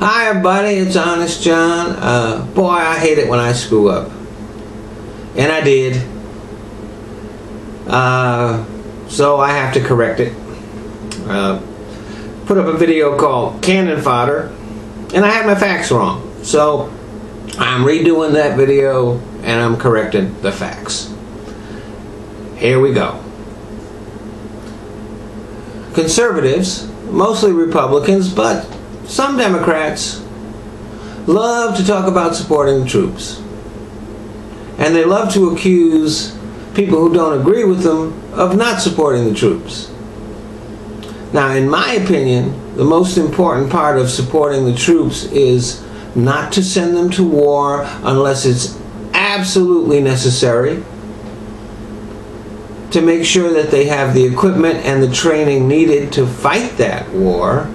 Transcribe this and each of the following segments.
Hi everybody, it's Honest John. Boy, I hate it when I screw up. And I did. So I have to correct it. Put up a video called Cannon Fodder, and I had my facts wrong. So I'm redoing that video and I'm correcting the facts. Here we go. Conservatives, mostly Republicans, but some Democrats, love to talk about supporting the troops. And they love to accuse people who don't agree with them of not supporting the troops. Now, in my opinion, the most important part of supporting the troops is not to send them to war unless it's absolutely necessary, to make sure that they have the equipment and the training needed to fight that war,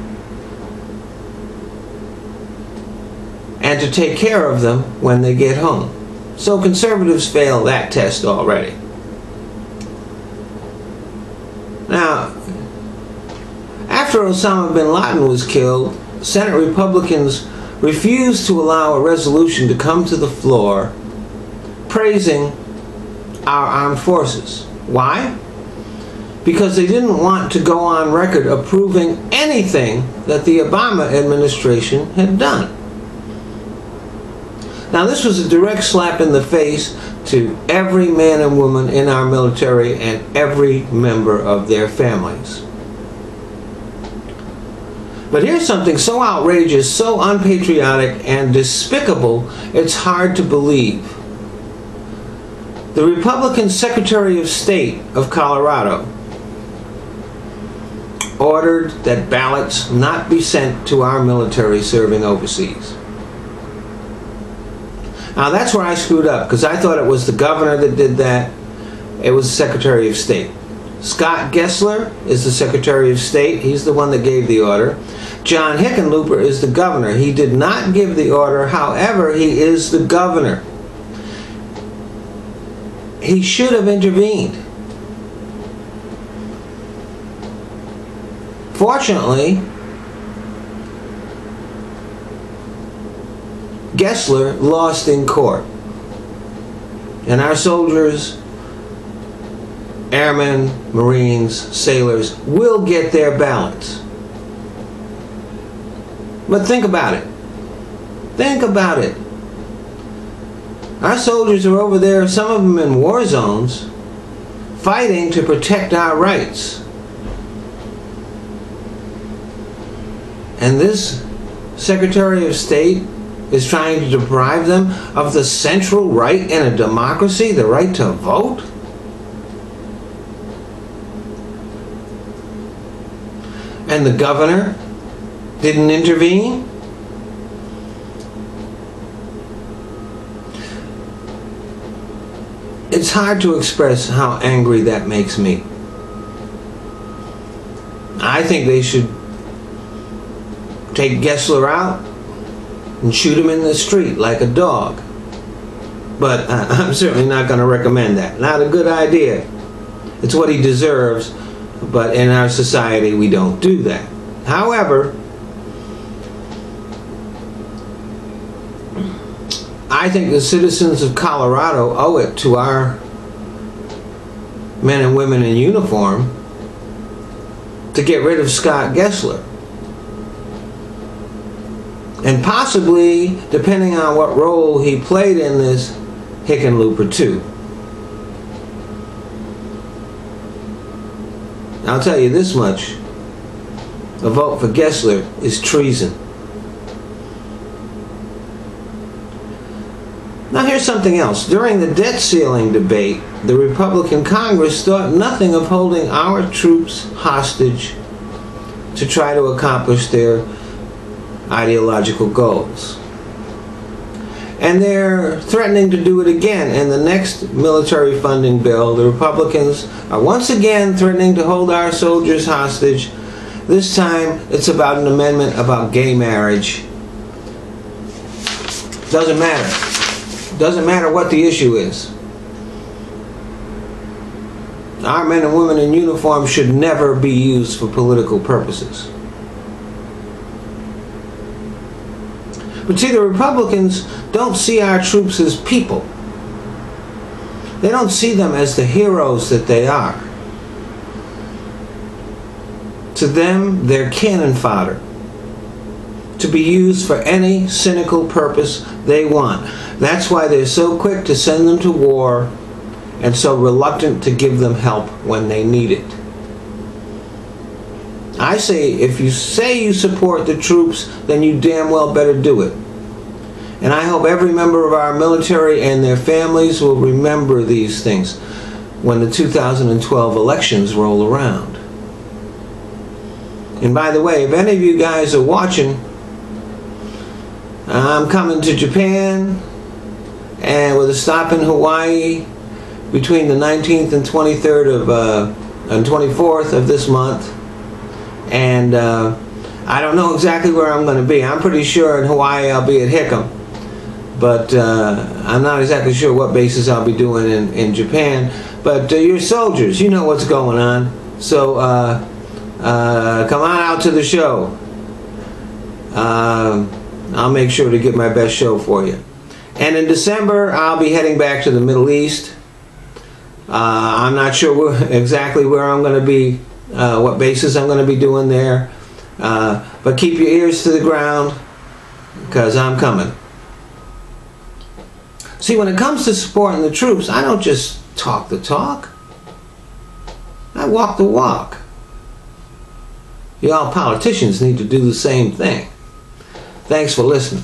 and to take care of them when they get home. So conservatives fail that test already. Now, after Osama bin Laden was killed, Senate Republicans refused to allow a resolution to come to the floor praising our armed forces. Why? Because they didn't want to go on record approving anything that the Obama administration had done. Now, this was a direct slap in the face to every man and woman in our military and every member of their families. But here's something so outrageous, so unpatriotic and despicable, it's hard to believe. The Republican Secretary of State of Colorado ordered that ballots not be sent to our military serving overseas. Now that's where I screwed up, because I thought it was the governor that did that. It was the Secretary of State. Scott Gessler is the Secretary of State. He's the one that gave the order. John Hickenlooper is the governor. He did not give the order. However, he is the governor. He should have intervened. Fortunately, Gessler lost in court, and our soldiers, airmen, Marines, sailors will get their ballots. But think about it. Think about it. Our soldiers are over there, some of them in war zones, fighting to protect our rights. And this Secretary of State is trying to deprive them of the central right in a democracy, the right to vote? And the governor didn't intervene? It's hard to express how angry that makes me. I think they should take Gessler out and shoot him in the street like a dog. But I'm certainly not going to recommend that. Not a good idea. It's what he deserves, but in our society we don't do that. However, I think the citizens of Colorado owe it to our men and women in uniform to get rid of Scott Gessler. And possibly, depending on what role he played in this, Hickenlooper too. I'll tell you this much. A vote for Gessler is treason. Now here's something else. During the debt ceiling debate, the Republican Congress thought nothing of holding our troops hostage to try to accomplish their ideological goals. And they're threatening to do it again in the next military funding bill. The Republicans are once again threatening to hold our soldiers hostage. This time it's about an amendment about gay marriage. Doesn't matter. Doesn't matter what the issue is. Our men and women in uniform should never be used for political purposes. But see, the Republicans don't see our troops as people. They don't see them as the heroes that they are. To them, they're cannon fodder, to be used for any cynical purpose they want. That's why they're so quick to send them to war and so reluctant to give them help when they need it. I say, if you say you support the troops, then you damn well better do it. And I hope every member of our military and their families will remember these things when the 2012 elections roll around. And by the way, if any of you guys are watching, I'm coming to Japan, and with a stop in Hawaii between the 19th and 23rd and 24th of this month. And I don't know exactly where I'm going to be. I'm pretty sure in Hawaii I'll be at Hickam, but I'm not exactly sure what bases I'll be doing in Japan. But you're soldiers, you know what's going on. So come on out to the show. I'll make sure to get my best show for you. And in December, I'll be heading back to the Middle East. I'm not sure exactly where I'm going to be, what bases I'm going to be doing there. But keep your ears to the ground, because I'm coming. See, when it comes to supporting the troops, I don't just talk the talk. I walk the walk. Y'all politicians need to do the same thing. Thanks for listening.